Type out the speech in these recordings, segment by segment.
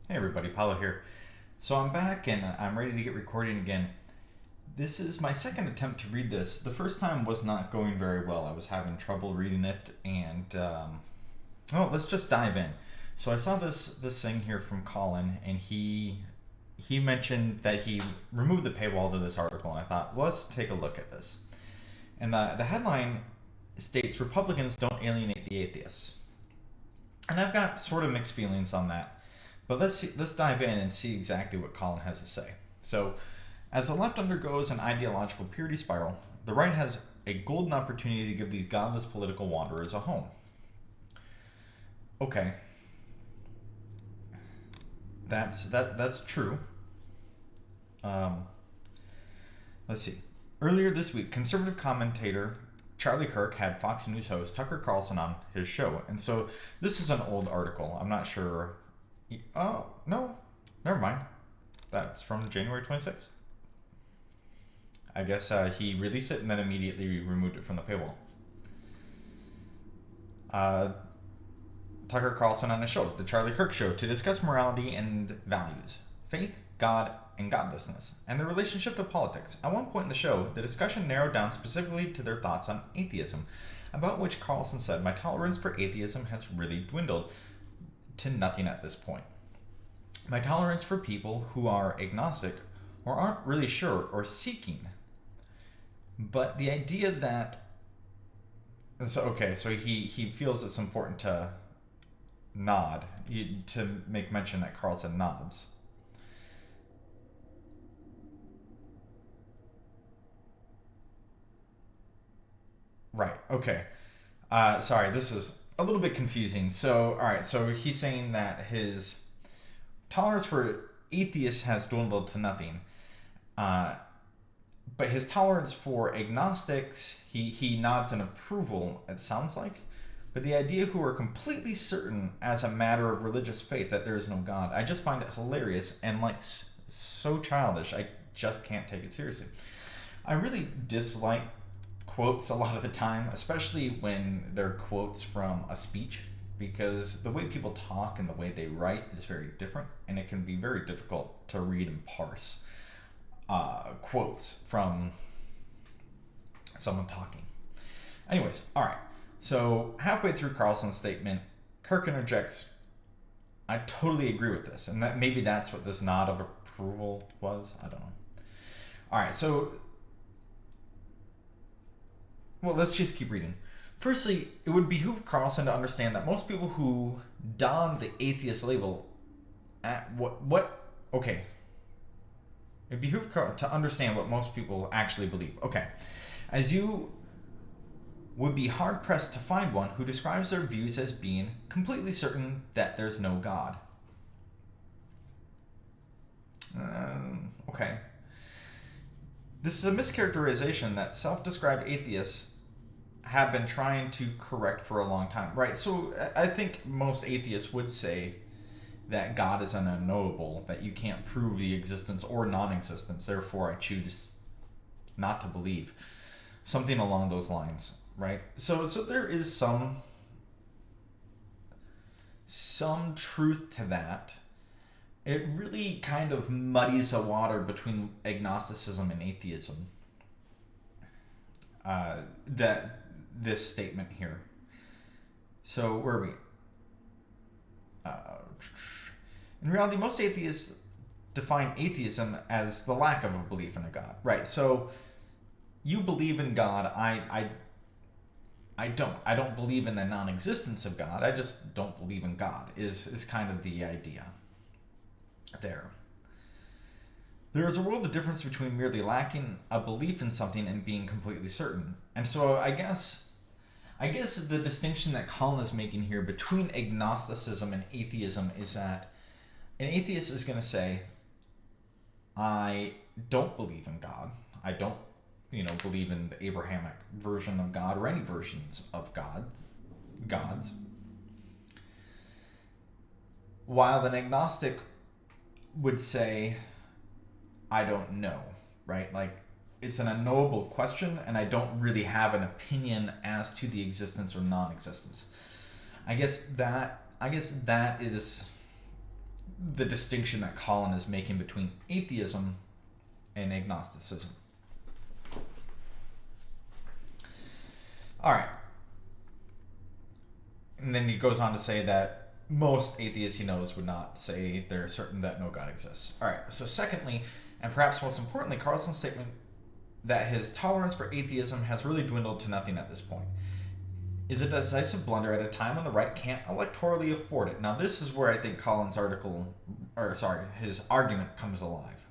Hey everybody, Paulo here. So I'm back and I'm ready to get recording again. This is my second attempt to read this. The first time was not going very well. I was having trouble reading it, and well, let's just dive in. So I saw this thing here from Colin, and he mentioned that he removed the paywall to this article, and I thought, well, let's take a look at this. And the headline states Republicans don't alienate the atheists, and I've got sort of mixed feelings on that. But let's dive in and see exactly what Colin has to say. So, as the left undergoes an ideological purity spiral, the right has a golden opportunity to give these godless political wanderers a home. Okay, that's true. Um, let's see. Earlier this week, conservative commentator Charlie Kirk had Fox News host Tucker Carlson on his show, and so this is an old article. I'm not sure. Oh, no. Never mind. That's from January 26th. I guess he released it and then immediately removed it from the paywall. Tucker Carlson on a show, The Charlie Kirk Show, to discuss morality and values, faith, God, and godlessness, and their relationship to politics. At one point in the show, the discussion narrowed down specifically to their thoughts on atheism, about which Carlson said, "My tolerance for atheism has really dwindled to nothing at this point. My tolerance for people who are agnostic or aren't really sure or seeking." But the idea that so he feels it's important to nod, to make mention that Carlson nods. Right. Okay. Sorry, this is a little bit confusing. So, all right. So he's saying that his tolerance for atheists has dwindled to nothing, uh, but his tolerance for agnostics, he nods in approval. It sounds like, but the idea who are completely certain as a matter of religious faith that there is no God, I just find it hilarious and like so childish. I just can't take it seriously. I really dislike quotes a lot of the time, especially when they're quotes from a speech, because the way people talk and the way they write is very different, and it can be very difficult to read and parse quotes from someone talking. Anyways, all right. So halfway through Carlson's statement, Kirk interjects, "I totally agree with this," and that maybe that's what this nod of approval was. I don't know. All right, so well, let's just keep reading. Firstly, it would behoove Carlson to understand that most people who don the atheist label at okay. It behooves to understand what most people actually believe. Okay. As you would be hard pressed to find one who describes their views as being completely certain that there's no God. Okay. This is a mischaracterization that self-described atheists have been trying to correct for a long time. Right, so I think most atheists would say that God is an unknowable, that you can't prove the existence or non-existence, therefore I choose not to believe. Something along those lines, right? So there is some truth to that. It really kind of muddies the water between agnosticism and atheism. That this statement here. So where are we? In reality, most atheists define atheism as the lack of a belief in a God. Right. So you believe in God. I don't. I don't believe in the non-existence of God. I just don't believe in God. Is kind of the idea there. There is a world of difference between merely lacking a belief in something and being completely certain. And so I guess the distinction that Colin is making here between agnosticism and atheism is that an atheist is going to say, I don't believe in God. I don't, believe in the Abrahamic version of God or any versions of gods. While an agnostic would say, I don't know, right? Like, it's an unknowable question, and I don't really have an opinion as to the existence or non-existence. I guess that is the distinction that Colin is making between atheism and agnosticism. All right. And then he goes on to say that most atheists he knows would not say they're certain that no God exists. All right. So secondly, and perhaps most importantly, Carlson's statement that his tolerance for atheism has really dwindled to nothing at this point is a decisive blunder at a time when the right can't electorally afford it. Now, this is where I think his argument comes alive.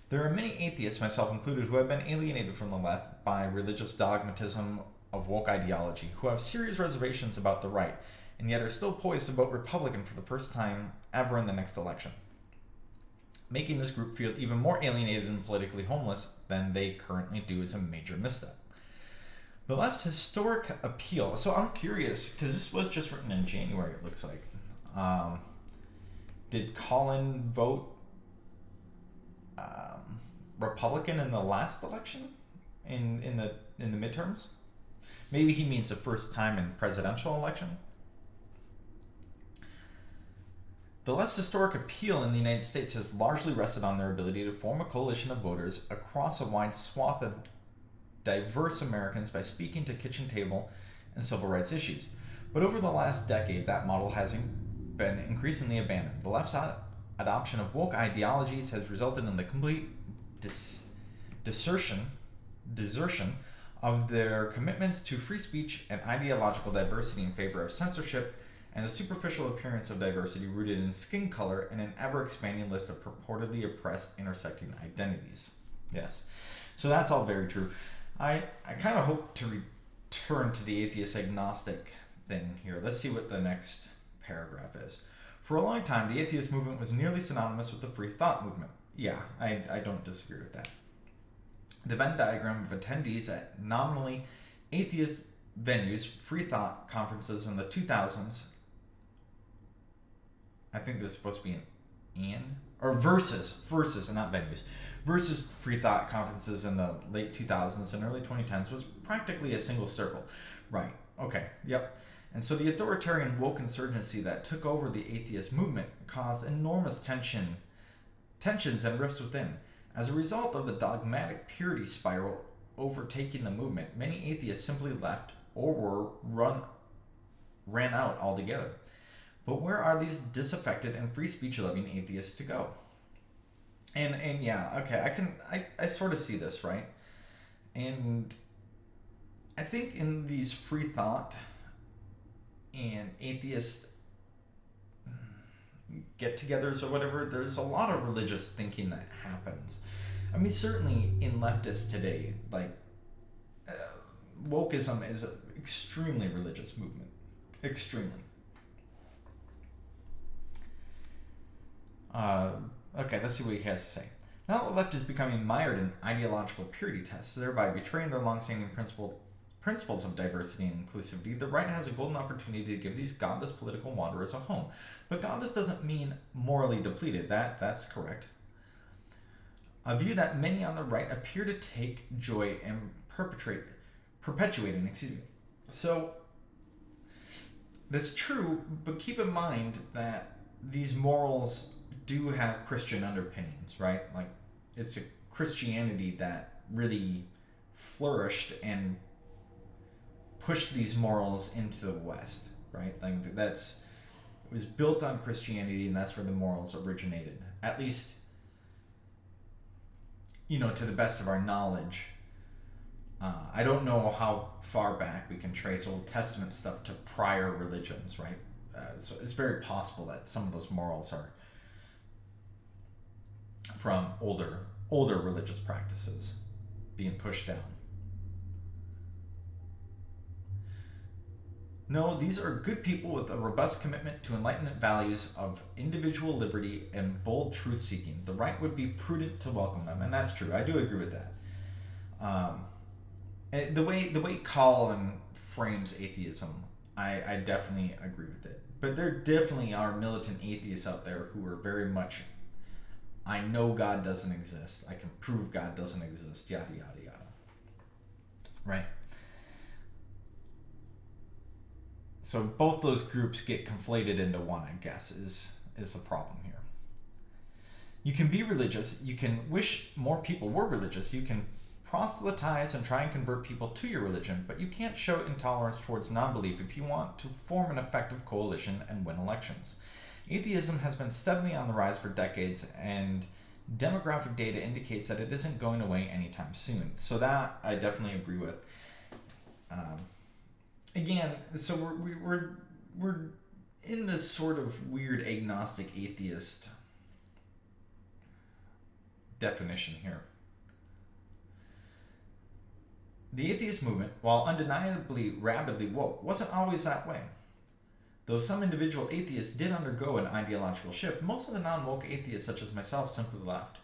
There are many atheists, myself included, who have been alienated from the left by religious dogmatism of woke ideology, who have serious reservations about the right, and yet are still poised to vote Republican for the first time ever in the next election, making this group feel even more alienated and politically homeless than they currently do is a major misstep. The left's historic appeal. So I'm curious, because this was just written in January, it looks like. Did Colin vote Republican in the last election? In the midterms? Maybe he means the first time in presidential election? The left's historic appeal in the United States has largely rested on their ability to form a coalition of voters across a wide swath of diverse Americans by speaking to kitchen table and civil rights issues. But over the last decade, that model has been increasingly abandoned. The left's adoption of woke ideologies has resulted in the complete desertion of their commitments to free speech and ideological diversity in favor of censorship and the superficial appearance of diversity rooted in skin color and an ever-expanding list of purportedly oppressed intersecting identities. Yes. So that's all very true. I kind of hope to return to the atheist agnostic thing here. Let's see what the next paragraph is. For a long time, the atheist movement was nearly synonymous with the free thought movement. Yeah, I don't disagree with that. The Venn diagram of attendees at nominally atheist venues, free thought conferences in the 2000s, I think there's supposed to be versus and not venues, versus free thought conferences in the late 2000s and early 2010s was practically a single circle. Right, okay, yep. And so the authoritarian woke insurgency that took over the atheist movement caused enormous tensions and rifts within. As a result of the dogmatic purity spiral overtaking the movement, many atheists simply left or ran out altogether. But where are these disaffected and free speech loving atheists to go? And yeah, okay, I sort of see this, right? And I think in these free thought and atheist get-togethers or whatever, there's a lot of religious thinking that happens. I mean, certainly in leftists today, like wokeism is an extremely religious movement, extremely. Okay, let's see what he has to say. Now the left is becoming mired in ideological purity tests, thereby betraying their long-standing principles of diversity and inclusivity. The right has a golden opportunity to give these godless political wanderers a home. But godless doesn't mean morally depleted. That's correct. A view that many on the right appear to take joy in perpetuating. So that's true, but keep in mind that these morals do have Christian underpinnings, right? Like, it's a Christianity that really flourished and pushed these morals into the West, right? Like, it was built on Christianity, and that's where the morals originated. At least, to the best of our knowledge. I don't know how far back we can trace Old Testament stuff to prior religions, right? So it's very possible that some of those morals are from older religious practices being pushed down. No, these are good people with a robust commitment to Enlightenment values of individual liberty and bold truth-seeking. The right would be prudent to welcome them, and that's true. I do agree with that. And the way Colin frames atheism, I definitely agree with it. But there definitely are militant atheists out there who are very much, I know God doesn't exist. I can prove God doesn't exist. Yada, yada, yada. Right? So both those groups get conflated into one, I guess, is is the problem here. You can be religious, you can wish more people were religious, you can proselytize and try and convert people to your religion, but you can't show intolerance towards non-belief if you want to form an effective coalition and win elections. Atheism has been steadily on the rise for decades, and demographic data indicates that it isn't going away anytime soon. So that I definitely agree with. Again, so we're in this sort of weird agnostic atheist definition here. The atheist movement, while undeniably rapidly woke, wasn't always that way. Though some individual atheists did undergo an ideological shift, most of the non-woke atheists, such as myself, simply left.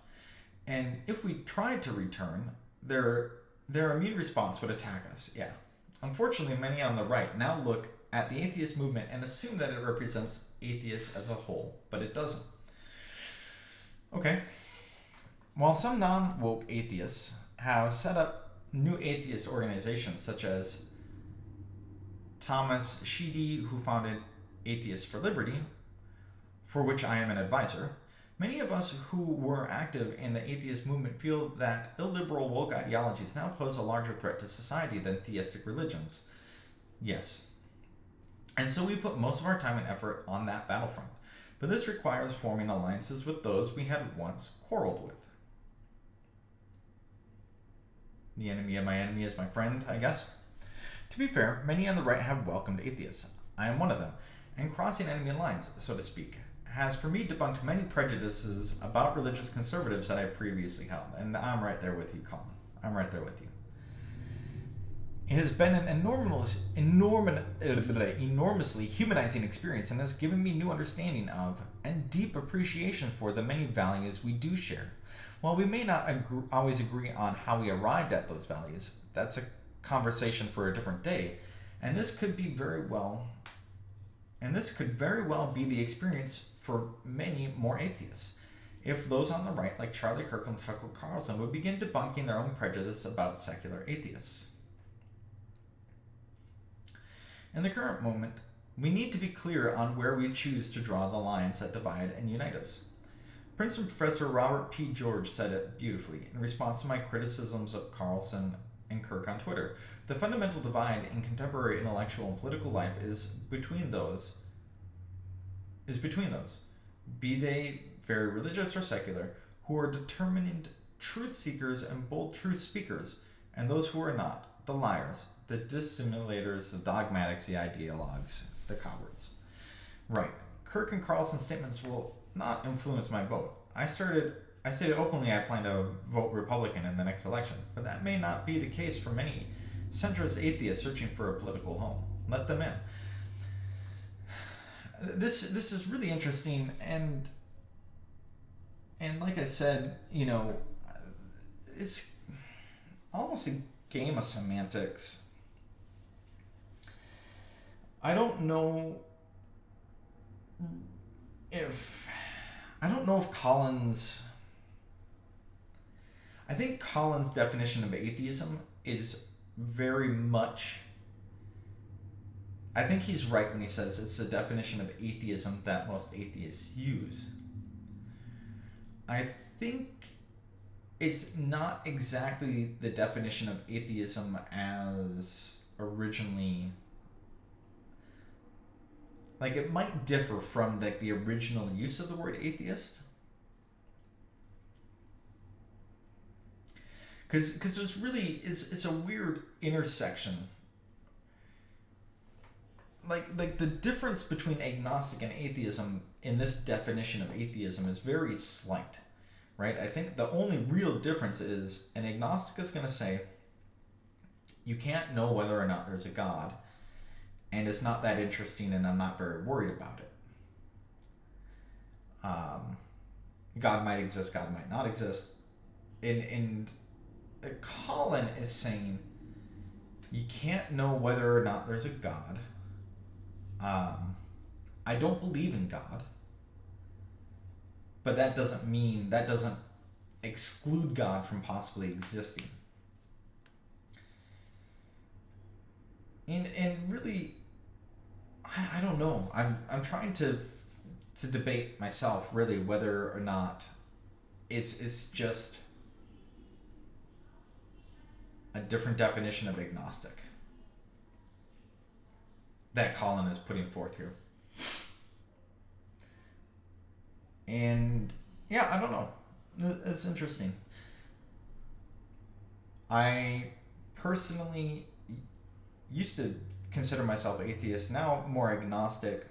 And if we tried to return, their immune response would attack us. Yeah. Unfortunately, many on the right now look at the atheist movement and assume that it represents atheists as a whole, but it doesn't. Okay. While some non-woke atheists have set up new atheist organizations such as Thomas Sheedy, who founded Atheists for Liberty, for which I am an advisor, many of us who were active in the atheist movement feel that illiberal woke ideologies now pose a larger threat to society than theistic religions. Yes. And so we put most of our time and effort on that battlefront. But this requires forming alliances with those we had once quarreled with. The enemy of my enemy is my friend, I guess. To be fair, many on the right have welcomed atheists. I am one of them, and crossing enemy lines, so to speak, has for me debunked many prejudices about religious conservatives that I previously held. And I'm right there with you, Colin. I'm right there with you. It has been an enormously humanizing experience and has given me new understanding of and deep appreciation for the many values we do share. While we may not always agree on how we arrived at those values, that's a conversation for a different day, and this could very well be the experience for many more atheists. If those on the right, like Charlie Kirk and Tucker Carlson, would begin debunking their own prejudice about secular atheists. In the current moment, we need to be clear on where we choose to draw the lines that divide and unite us. Princeton Professor Robert P. George said it beautifully in response to my criticisms of Carlson and Kirk on Twitter. The fundamental divide in contemporary intellectual and political life is between those, be they very religious or secular, who are determined truth seekers and bold truth speakers, and those who are not, the liars, the dissimulators, the dogmatics, the ideologues, the cowards. Right. Kirk and Carlson's statements will not influence my vote. I stated openly I plan to vote Republican in the next election, but that may not be the case for many centrist atheists searching for a political home. Let them in. This is really interesting, and like I said, it's almost a game of semantics. I don't know if Collins... I think Collins' definition of atheism is very much... I think he's right when he says it's the definition of atheism that most atheists use. I think it's not exactly the definition of atheism as originally... Like, it might differ from the original use of the word atheist. Because there's really... It's a weird intersection. Like the difference between agnostic and atheism in this definition of atheism is very slight, right? I think the only real difference is an agnostic is going to say, you can't know whether or not there's a God, and it's not that interesting, and I'm not very worried about it. God might exist, God might not exist. And Colin is saying, you can't know whether or not there's a God. I don't believe in God, but that doesn't exclude God from possibly existing. And really, I don't know. I'm trying to to debate myself really whether or not it's just a different definition of agnostic that Colin is putting forth here. And yeah, I don't know. It's interesting. I personally used to consider myself atheist, now more agnostic,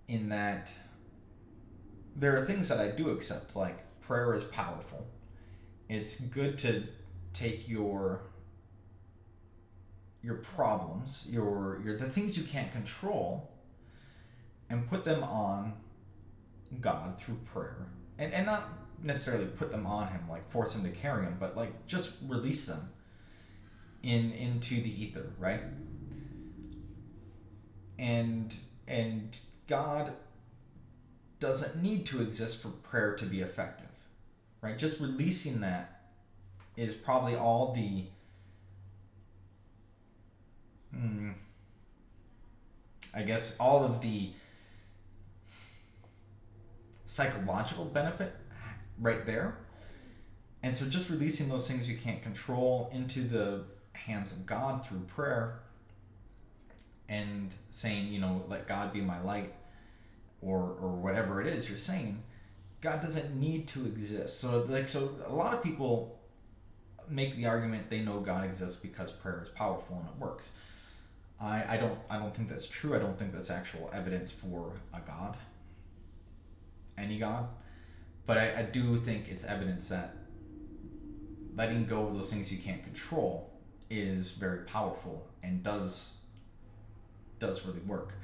in that there are things that I do accept, like prayer is powerful. It's good to take your problems, your the things you can't control, and put them on God through prayer, and not necessarily put them on Him, like force Him to carry them, but like just release them into the ether, right? And God doesn't need to exist for prayer to be effective, right? Just releasing that is probably all the I guess all of the psychological benefit right there. And so just releasing those things you can't control into the hands of God through prayer, and saying, let God be my light, or whatever it is you're saying, God doesn't need to exist. So a lot of people make the argument they know God exists because prayer is powerful and it works. I don't think that's true. I don't think that's actual evidence for a God, any God. But I do think it's evidence that letting go of those things you can't control is very powerful and does really work.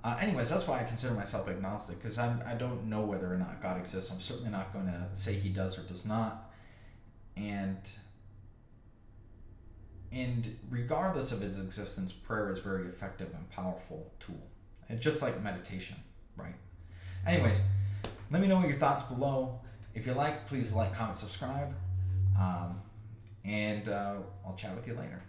Anyways, that's why I consider myself agnostic, because I don't know whether or not God exists. I'm certainly not going to say He does or does not. And regardless of His existence, prayer is a very effective and powerful tool. And just like meditation, right? Anyways, let me know your thoughts below. If you like, please like, comment, subscribe. And I'll chat with you later.